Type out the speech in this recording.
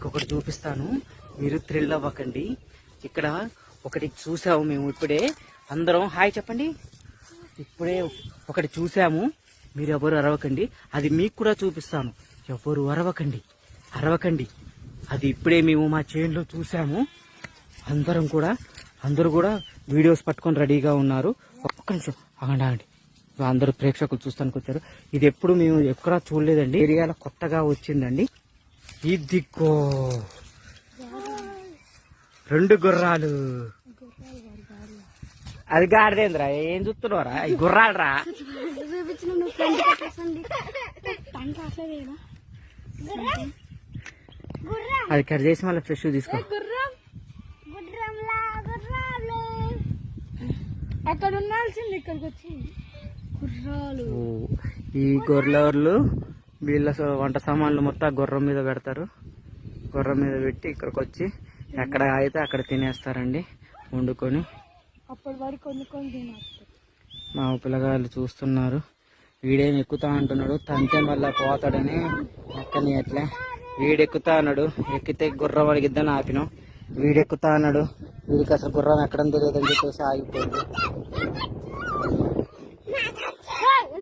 మీకు ఒకటి చూపిస్తాను, మీరు థ్రిల్ అవ్వకండి. ఇక్కడ ఒకటి చూసాము మేము ఇప్పుడే, అందరం హాయ్ చెప్పండి. ఇప్పుడే ఒకటి చూసాము, మీరు ఎవరు అరవకండి, అది మీకు కూడా చూపిస్తాను. ఎవరు అరవకండి. అది ఇప్పుడే మేము మా చేనులో చూసాము. అందరూ కూడా వీడియోస్ పట్టుకొని రెడీగా ఉన్నారు. ఒక్క నిమిషం ఆగండి. అందరూ ప్రేక్షకులు చూస్తానికి వచ్చారు. ఇది ఎప్పుడు మేము ఎక్కడా చూడలేదండి, ఏరియాలో కొత్తగా వచ్చిందండి. ఇదిగో 2 గుర్రాలు. అది గాడిదేంద్రా, ఏం చూస్తున్నారా? ఈ గుర్రాలు రా. అది కట్ చేసి మళ్ళీ ఫ్రెష్ తీసుకో. అక్కడ ఉండాల్సింది ఇక్కడికి వచ్చి గుర్రాలు. ఈ గొర్రెలు వీళ్ళ వంట సామాన్లు మొత్తం గుర్రం మీద పెడతారు. గుర్రం మీద పెట్టి ఇక్కడికి వచ్చి ఎక్కడ అయితే అక్కడ తినేస్తారండి వండుకొని. అప్పటి వరకు వండుకొని తినేస్తారు. మా పిల్లగాళ్ళు చూస్తున్నారు. వీడేమి ఎక్కుతా అంటున్నాడు, తంతే మళ్ళా పోతాడని ఎక్కని అట్లా. వీడెక్కుతా అన్నాడు, ఎక్కితే గుర్రం అడిగిద్దని ఆపినాం. వీడెక్కుతా అన్నాడు, వీడికి అసలు గుర్రం ఎక్కడం తెలియదని చెప్పేసి ఆగిపోయింది.